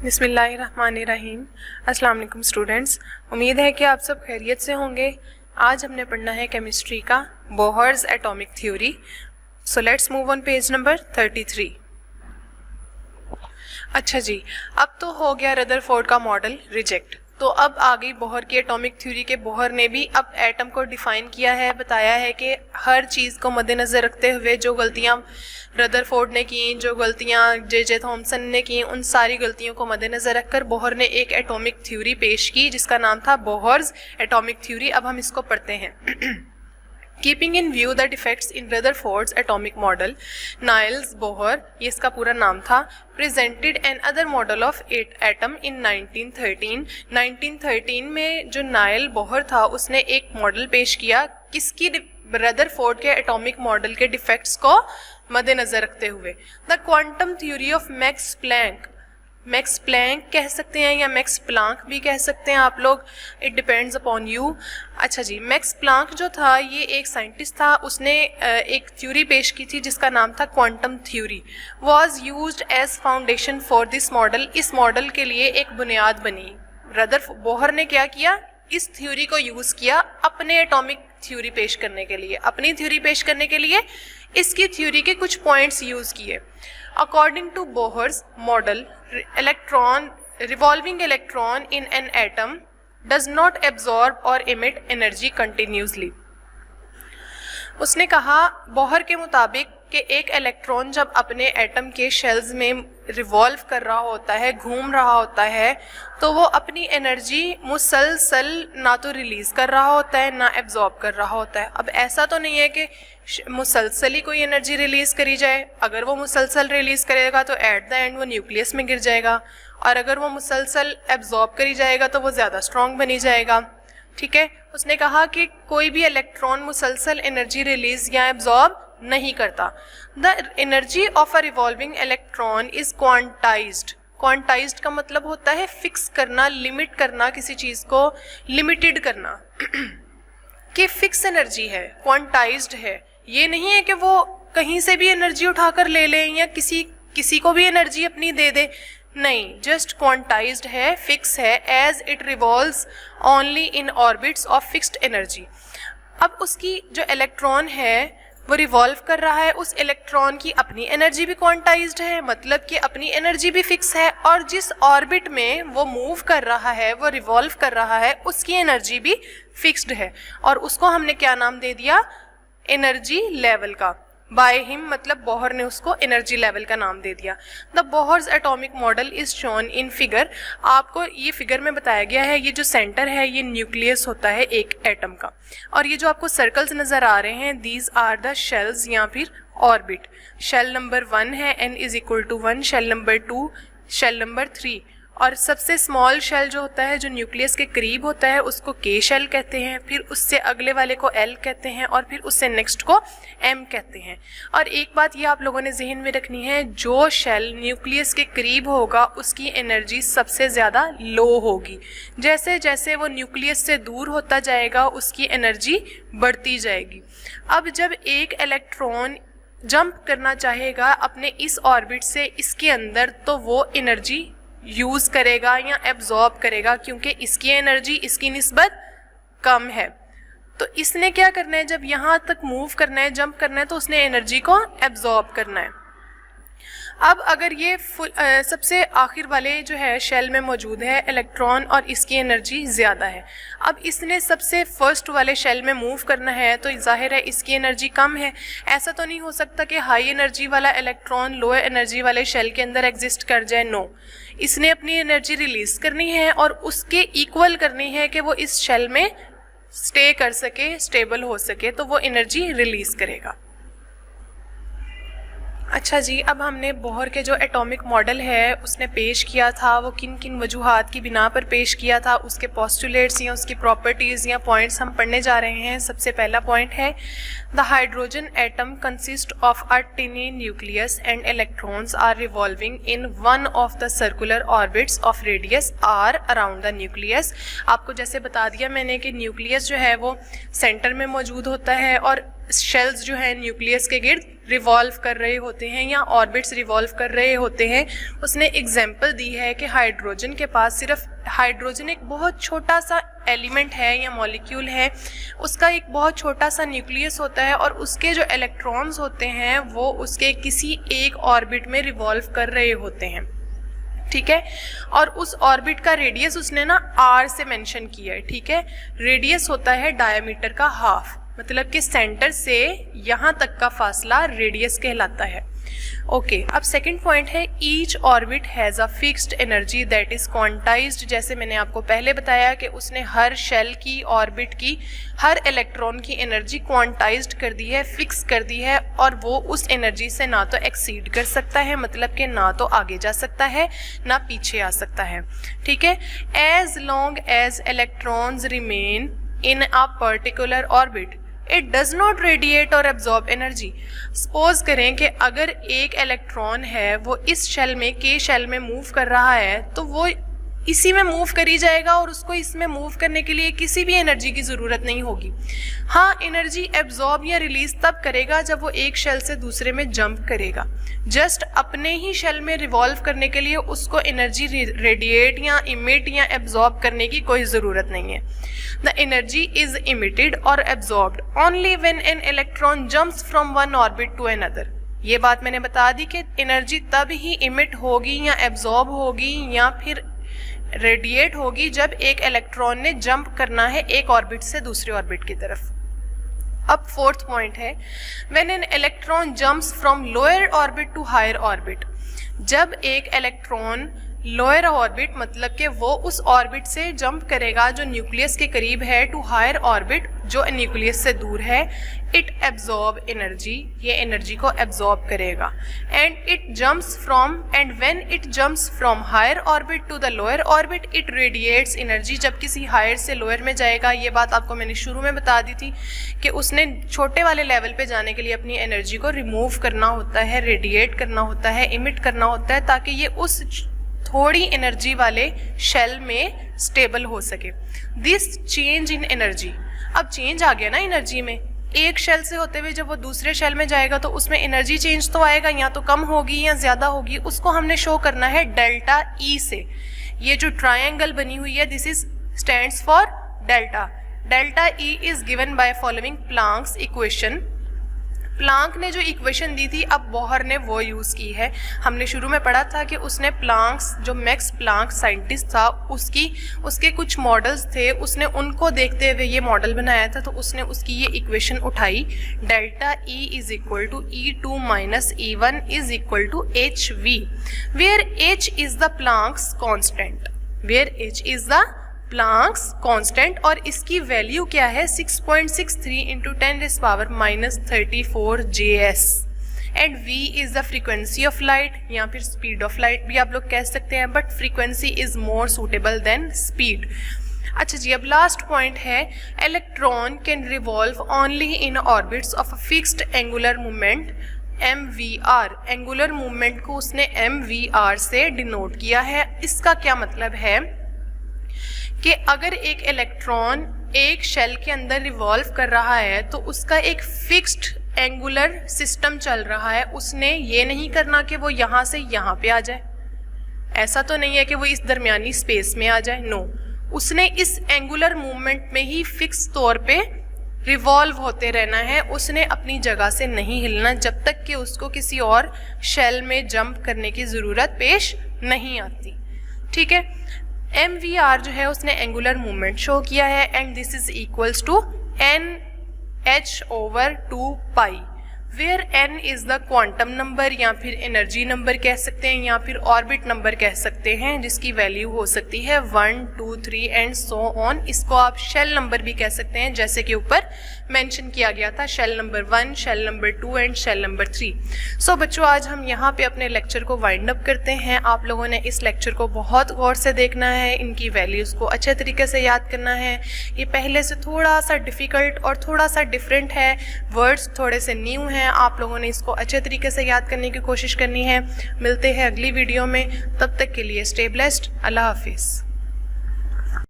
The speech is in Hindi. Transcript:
बिस्मिल्लाहिर्रहमानिर्रहीम। अस्सलाम वालेकुम स्टूडेंट्स, उम्मीद है कि आप सब खैरियत से होंगे। आज हमने पढ़ना है केमिस्ट्री का Bohr's atomic theory. So let's move on page number 33। अच्छा जी, अब तो हो गया रदरफोर्ड का मॉडल रिजेक्ट, तो अब आ गई बोहर की एटॉमिक थ्योरी के बोहर ने भी अब एटम को डिफाइन किया है, बताया है कि हर चीज़ को मद्देनज़र रखते हुए जो गलतियां रदरफोर्ड ने की, जो गलतियां जे थॉमसन ने की, उन सारी गलतियों को मद्देनज़र रखकर बोहर ने एक एटॉमिक थ्योरी पेश की जिसका नाम था बोहर्स एटॉमिक थ्योरी। अब हम इसको पढ़ते हैं। Keeping in view the defects in Rutherford's atomic model, Niels Bohr, ये इसका पूरा नाम था, presented another model of atom in 1913। 1913 में जो नाइल बोहर था उसने एक मॉडल पेश किया, किसकी? रदरफोर्ड के एटॉमिक मॉडल के डिफेक्ट्स को मद्देनजर रखते हुए। The quantum theory of Max Planck, Max Planck कह सकते हैं या मैक्स प्लांक भी कह सकते हैं आप लोग, इट डिपेंड्स अपॉन यू। अच्छा जी, मैक्स प्लांक जो था ये एक साइंटिस्ट था, उसने एक थ्योरी पेश की थी जिसका नाम था quantum theory. Was used as foundation for this model, इस मॉडल के लिए एक बुनियाद बनी। बोहर ने क्या किया? इस थ्योरी को यूज़ किया अपने एटॉमिक थ्योरी पेश करने के लिए, अपनी थ्योरी पेश करने के लिए इसकी थ्योरी के कुछ पॉइंट्स यूज़ किए। According to Bohr's model, revolving electron in an atom does not absorb or emit energy continuously। उसने कहा बोहर के मुताबिक कि एक इलेक्ट्रॉन जब अपने एटम के शेल्स में रिवॉल्व कर रहा होता है, घूम रहा होता है, तो वो अपनी एनर्जी मुसलसल ना तो रिलीज़ कर रहा होता है ना एब्जॉर्ब कर रहा होता है। अब ऐसा तो नहीं है कि मुसलसल ही कोई एनर्जी रिलीज़ करी जाए। अगर वो मुसलसल रिलीज़ करेगा तो एट द एंड वो न्यूक्लियस में गिर जाएगा, और अगर वो मुसलसल एब्जॉर्ब करी जाएगा तो वो ज़्यादा स्ट्रॉन्ग बनी जाएगा। ठीक है, उसने कहा कि कोई भी इलेक्ट्रॉन मुसलसल एनर्जी रिलीज़ या एब्जॉर्ब नहीं करता। The energy of a revolving electron is quantized. Quantized का मतलब होता है फिक्स करना, लिमिट करना, किसी चीज़ को लिमिटेड करना कि फिक्स एनर्जी है, क्वांटाइज्ड है। ये नहीं है कि वो कहीं से भी एनर्जी उठाकर ले लें या किसी को भी एनर्जी अपनी दे दे, नहीं, जस्ट क्वांटाइज्ड है, फिक्स है, as it revolves only in orbits of fixed energy. अब उसकी जो इलेक्ट्रॉन है वो रिवॉल्व कर रहा है, उस इलेक्ट्रॉन की अपनी एनर्जी भी क्वांटाइज्ड है, मतलब कि अपनी एनर्जी भी फिक्स है, और जिस ऑर्बिट में वो मूव कर रहा है, वो रिवॉल्व कर रहा है, उसकी एनर्जी भी फिक्स्ड है, और उसको हमने क्या नाम दे दिया? एनर्जी लेवल का। बाय हिम मतलब बोहर ने उसको एनर्जी लेवल का नाम दे दिया। The Bohr's atomic model is shown in figure. आपको ये फिगर में बताया गया है, ये जो सेंटर है ये न्यूक्लियस होता है एक एटम का, और ये जो आपको सर्कल्स नजर आ रहे हैं दीज आर द शेल्स या फिर ऑर्बिट। शेल नंबर 1 है n is equal to 1, shell number 2, shell number 3, और सबसे स्मॉल शेल जो होता है, जो न्यूक्लियस के करीब होता है, उसको के शेल कहते हैं, फिर उससे अगले वाले को एल कहते हैं, और फिर उससे नेक्स्ट को एम कहते हैं। और एक बात ये आप लोगों ने जहन में रखनी है, जो शेल न्यूक्लियस के करीब होगा उसकी एनर्जी सबसे ज़्यादा लो होगी। जैसे जैसे वो न्यूक्लियस से दूर होता जाएगा उसकी एनर्जी बढ़ती जाएगी। अब जब एक इलेक्ट्रॉन जंप करना चाहेगा अपने इस ऑर्बिट से इसके अंदर, तो वो एनर्जी यूज़ करेगा या एब्जॉर्ब करेगा, क्योंकि इसकी एनर्जी इसकी निस्बत कम है। तो इसने क्या करना है, जब यहाँ तक मूव करना है, जंप करना है, तो उसने एनर्जी को एब्जॉर्ब करना है। अब अगर ये सबसे आखिर वाले जो है शेल में मौजूद है इलेक्ट्रॉन और इसकी एनर्जी ज़्यादा है, अब इसने सबसे फर्स्ट वाले शेल में मूव करना है, तो जाहिर है इसकी एनर्जी कम है। ऐसा तो नहीं हो सकता कि हाई एनर्जी वाला इलेक्ट्रॉन लोअर एनर्जी वाले शेल के अंदर एग्जिस्ट कर जाए, नो। इसने अपनी एनर्जी रिलीज़ करनी है और उसके इक्वल करनी है कि वो इस शेल में स्टे कर सके, स्टेबल हो सके, तो वो एनर्जी रिलीज़ करेगा। अच्छा जी, अब हमने बोहर के जो एटॉमिक मॉडल है उसने पेश किया था, वो किन किन वजूहात की बिना पर पेश किया था, उसके पोस्टुलेट्स या उसकी प्रॉपर्टीज़ या पॉइंट्स हम पढ़ने जा रहे हैं। सबसे पहला पॉइंट है, the hydrogen atom consist of a tiny nucleus and electrons are revolving in one of the circular orbits of radius r around the nucleus. आपको जैसे बता दिया मैंने कि न्यूक्लियस जो है वो सेंटर में मौजूद होता है, और शेल्स जो है न्यूक्लियस के गिर्द रिवॉल्व कर रहे होते हैं या ऑर्बिट्स रिवॉल्व कर रहे होते हैं। उसने एग्जाम्पल दी है कि हाइड्रोजन के पास सिर्फ हाइड्रोजन एक बहुत छोटा सा एलिमेंट है या मॉलिक्यूल है, उसका एक बहुत छोटा सा न्यूक्लियस होता है और उसके जो इलेक्ट्रॉन्स होते हैं वो उसके किसी एक ऑर्बिट में रिवॉल्व कर रहे होते हैं, ठीक है। और उस ऑर्बिट का रेडियस उसने ना r से मेंशन किया है, ठीक है। रेडियस होता है डायमीटर का हाफ, मतलब कि सेंटर से यहाँ तक का फासला रेडियस कहलाता है। ओके, अब सेकंड पॉइंट है each orbit has a fixed energy that is quantized. जैसे मैंने आपको पहले बताया कि उसने हर शेल की, ऑर्बिट की, हर इलेक्ट्रॉन की एनर्जी क्वांटाइज्ड कर दी है, फिक्स कर दी है, और वो उस एनर्जी से ना तो एक्सीड कर सकता है, मतलब कि ना तो आगे जा सकता है ना पीछे आ सकता है, ठीक है। As long as electrons remain in a particular orbit it does not radiate और एब्जॉर्ब एनर्जी। सपोज करें कि अगर एक इलेक्ट्रॉन है वो इस शेल में, के शेल में मूव कर रहा है, तो वो इसी में मूव करी जाएगा और उसको इसमें मूव करने के लिए किसी भी एनर्जी की ज़रूरत नहीं होगी। हाँ, एनर्जी एब्जॉर्ब या रिलीज तब करेगा जब वो एक शेल से दूसरे में जंप करेगा। जस्ट अपने ही शेल में रिवॉल्व करने के लिए उसको एनर्जी रेडिएट या इमिट या एब्जॉर्ब करने की कोई ज़रूरत नहीं है। द एनर्जी इज इमिटेड और absorbed only when an electron jumps from one orbit to another. ये बात मैंने बता दी कि एनर्जी तब ही इमिट होगी या एब्जॉर्ब होगी या फिर रेडिएट होगी जब एक इलेक्ट्रॉन ने जंप करना है एक ऑर्बिट से दूसरे ऑर्बिट की तरफ। अब फोर्थ पॉइंट है when an electron jumps from lower orbit to higher orbit. जब एक इलेक्ट्रॉन लोअर ऑर्बिट, मतलब कि वो उस ऑर्बिट से जंप करेगा जो न्यूक्लियस के करीब है, टू हायर ऑर्बिट जो न्यूक्लियस से दूर है, इट एब्जॉर्ब एनर्जी, ये एनर्जी को एब्जॉर्ब करेगा। And when it jumps from higher orbit to the lower orbit it radiates energy. जब किसी हायर से लोअर में जाएगा, ये बात आपको मैंने शुरू में बता दी थी कि उसने छोटे वाले लेवल पे जाने के लिए अपनी एनर्जी को रिमूव करना होता है, रेडिएट करना होता है, इमिट करना होता है, ताकि ये उस थोड़ी एनर्जी वाले शेल में स्टेबल हो सके। दिस चेंज इन एनर्जी, अब चेंज आ गया ना एनर्जी में, एक शेल से होते हुए जब वो दूसरे शेल में जाएगा तो उसमें एनर्जी चेंज तो आएगा, या तो कम होगी या ज़्यादा होगी। उसको हमने शो करना है डेल्टा ई से। ये जो ट्रायंगल बनी हुई है, this is stands for delta. Delta E is given by following Planck's equation. Planck ने जो इक्वेशन दी थी, अब बोहर ने वो यूज़ की है। हमने शुरू में पढ़ा था कि उसने प्लांक्स, जो मैक्स प्लांक साइंटिस्ट था, उसके कुछ मॉडल्स थे, उसने उनको देखते हुए ये मॉडल बनाया था। तो उसने उसकी ये इक्वेशन उठाई, delta E is equal to E2 minus E1 is equal to HV, where H is the Planck's constant, where H is the Planck's constant, और इसकी वैल्यू क्या है 6.63 into 10⁻34 JS। And V is the frequency of light, या फिर स्पीड ऑफ लाइट भी आप लोग कह सकते हैं, but frequency is more suitable than speed. अच्छा जी, अब लास्ट पॉइंट है electron can revolve only in orbits of a fixed angular movement MVR। Angular movement को उसने MVR से डिनोट किया है। इसका क्या मतलब है कि अगर एक इलेक्ट्रॉन एक शेल के अंदर रिवॉल्व कर रहा है तो उसका एक फिक्स्ड एंगुलर सिस्टम चल रहा है। उसने ये नहीं करना कि वो यहाँ से यहाँ पे आ जाए, ऐसा तो नहीं है कि वो इस दरमियानी स्पेस में आ जाए, नो। उसने इस एंगुलर मूवमेंट में ही फिक्स तौर पे रिवॉल्व होते रहना है। उसने अपनी जगह से नहीं हिलना जब तक कि उसको किसी और शेल में जंप करने की ज़रूरत पेश नहीं आती, ठीक है। MVR जो है उसने एंगुलर मूवमेंट शो किया है, and this is equals to NH/2π, where n is the quantum number, या फिर एनर्जी नंबर कह सकते हैं, या फिर ऑर्बिट नंबर कह सकते हैं, जिसकी वैल्यू हो सकती है 1, 2, 3 एंड सो ऑन। इसको आप शेल नंबर भी कह सकते हैं, जैसे कि ऊपर मेंशन किया गया था, shell number 1, shell number 2 and shell number 3। So बच्चों, आज हम यहाँ पे अपने लेक्चर को वाइंड अप करते हैं। आप लोगों ने इस लेक्चर को बहुत गौर से देखना है, इनकी वैल्यूज़ को अच्छे तरीके से याद करना है। ये पहले से थोड़ा सा डिफ़िकल्ट और थोड़ा सा डिफरेंट है, वर्ड्स थोड़े से न्यू हैं, आप लोगों ने इसको अच्छे तरीके से याद करने की कोशिश करनी है। मिलते हैं अगली वीडियो में, तब तक के लिए स्टे ब्लेस्ड, अल्लाह हाफिज़।